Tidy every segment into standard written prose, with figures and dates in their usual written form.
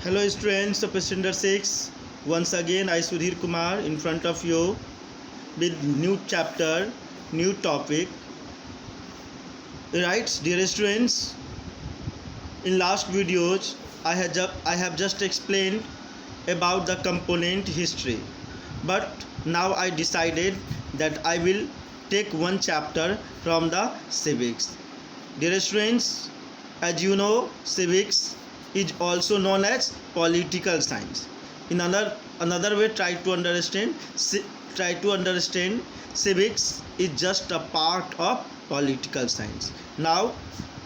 Hello students of Standard 6. Once again I Sudhir Kumar in front of you with new chapter, new topic. Right, dear students, in last videos I have just explained about the component history, but now I decided that I will take one chapter from the civics. Dear students, as you know, civics is also known as political science. In another way, try to understand civics is just a part of political science. Now,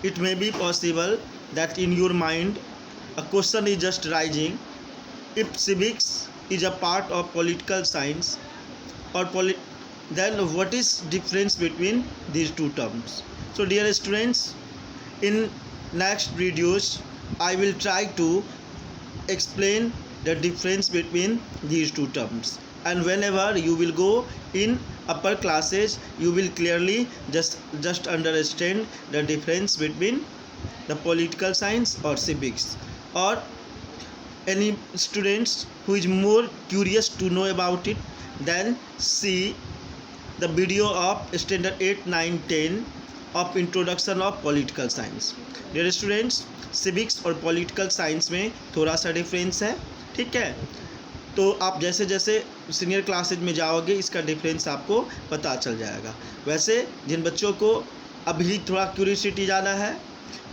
it may be possible that in your mind a question is just rising: if civics is a part of political science or then what is difference between these two terms? So dear students, in next videos I will try to explain the difference between these two terms, and whenever you will go in upper classes you will clearly just understand the difference between the political science or civics. Or any students who is more curious to know about it, then see the video of standard 8, 9, 10 of introduction of political science. Dear students, civics और political science में थोड़ा सा difference है, ठीक है? तो आप जैसे जैसे सीनियर क्लासेज में जाओगे इसका डिफरेंस आपको पता चल जाएगा. वैसे जिन बच्चों को अभी थोड़ा क्यूरियोसिटी ज़्यादा है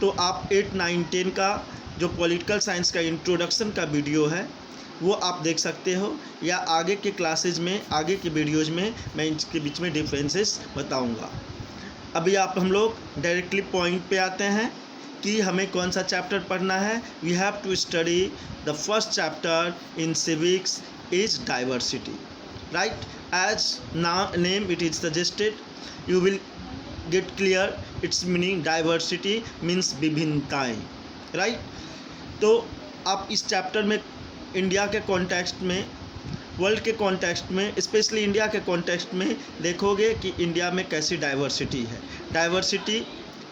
तो आप 8, 9, 10 का जो पॉलिटिकल साइंस का इंट्रोडक्शन का वीडियो है वो आप देख सकते हो, या आगे के क्लासेज में आगे के वीडियोज़ में मैं इनके बीच में डिफरेंसेस बताऊंगा. अभी आप हम लोग डायरेक्टली पॉइंट पे आते हैं कि हमें कौन सा चैप्टर पढ़ना है. We have to study the first chapter in civics is diversity. Right, as name it is suggested you will get clear its meaning. Diversity means विभिन्नताएँ. राइट, तो आप इस चैप्टर में इंडिया के कॉन्टेक्स्ट में, वर्ल्ड के कॉन्टेक्स्ट में, specially India के कॉन्टेक्स्ट में देखोगे कि इंडिया में कैसी डाइवर्सिटी है. डाइवर्सिटी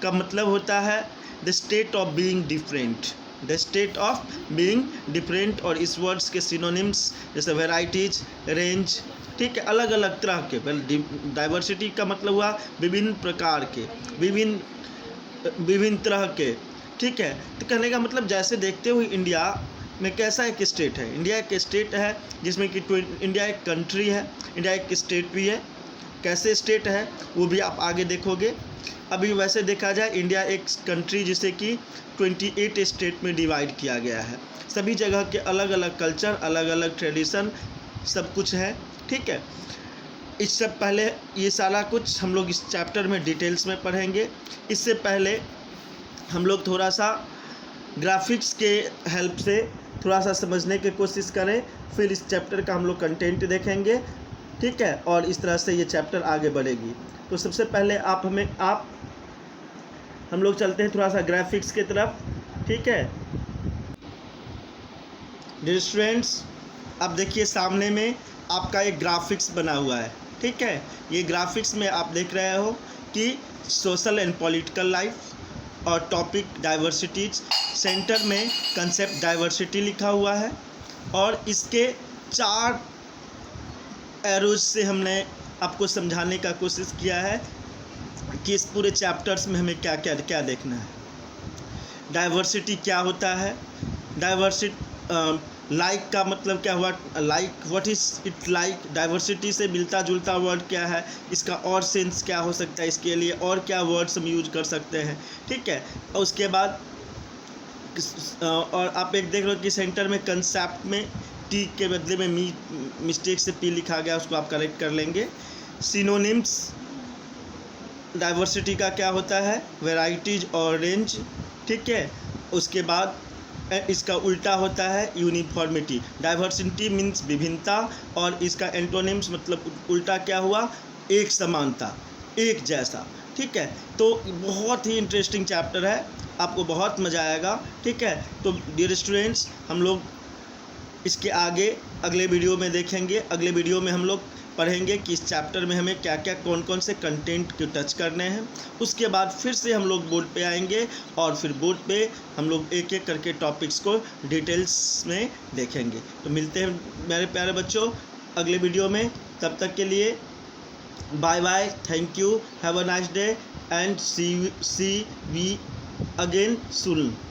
का मतलब होता है the state of being different, the state of being different. और इस वर्ड्स के सिनोनिम्स जैसे वेराइटीज, रेंज, ठीक है, अलग अलग तरह के. डाइवर्सिटी का मतलब हुआ विभिन्न प्रकार के, विभिन्न तरह के, ठीक है. तो कहने का मतलब जैसे देखते हुए इंडिया में कैसा एक स्टेट है. इंडिया एक स्टेट है जिसमें कि इंडिया एक कंट्री है, इंडिया एक स्टेट भी है. कैसे स्टेट है वो भी आप आगे देखोगे. अभी वैसे देखा जाए इंडिया एक कंट्री जिसे कि 28 स्टेट में डिवाइड किया गया है. सभी जगह के अलग अलग कल्चर, अलग अलग ट्रेडिशन, सब कुछ है, ठीक है. इससे पहले ये सारा कुछ हम लोग इस चैप्टर में डिटेल्स में पढ़ेंगे. इससे पहले हम लोग थोड़ा सा ग्राफिक्स के हेल्प से थोड़ा सा समझने की कोशिश करें, फिर इस चैप्टर का हम लोग कंटेंट देखेंगे, ठीक है, और इस तरह से ये चैप्टर आगे बढ़ेगी. तो सबसे पहले हम लोग चलते हैं थोड़ा सा ग्राफिक्स की तरफ, ठीक है. डियर स्टूडेंट्स, अब देखिए सामने में आपका एक ग्राफिक्स बना हुआ है, ठीक है. ये ग्राफिक्स में आप देख रहे हो कि सोशल एंड पॉलिटिकल लाइफ और टॉपिक डाइवर्सिटीज, सेंटर में कंसेप्ट डाइवर्सिटी लिखा हुआ है, और इसके 4 एरोज से हमने आपको समझाने का कोशिश किया है कि इस पूरे चैप्टर्स में हमें क्या क्या क्या देखना है. डाइवर्सिटी क्या होता है, लाइक का मतलब क्या हुआ, like what is it like. Diversity से मिलता जुलता वर्ड क्या है, इसका और सेंस क्या हो सकता है, इसके लिए और क्या वर्ड्स हम यूज कर सकते हैं, ठीक है. और उसके बाद और आप एक देख रहे हो कि सेंटर में कंसेप्ट में टी के बदले में मिस्टेक से पी लिखा गया, उसको आप करेक्ट कर लेंगे. सिनोनिम्स डाइवर्सिटी का क्या होता है, वैराइटीज और रेंज, ठीक है. उसके बाद इसका उल्टा होता है यूनिफॉर्मिटी. डाइवर्सिटी मीन्स विभिन्नता, और इसका एंटोनिम्स मतलब उल्टा क्या हुआ, एक समानता, एक जैसा, ठीक है. तो बहुत ही इंटरेस्टिंग चैप्टर है, आपको बहुत मज़ा आएगा, ठीक है. तो डियर स्टूडेंट्स, हम लोग इसके आगे अगले वीडियो में देखेंगे. अगले वीडियो में हम लोग पढ़ेंगे कि इस चैप्टर में हमें क्या क्या कौन कौन से कंटेंट को टच करने हैं। उसके बाद फिर से हम लोग बोर्ड पे आएंगे और फिर बोर्ड पे हम लोग एक एक करके टॉपिक्स को डिटेल्स में देखेंगे। तो मिलते हैं मेरे प्यारे बच्चों अगले वीडियो में। तब तक के लिए bye bye, thank you, have a nice day and see we again soon.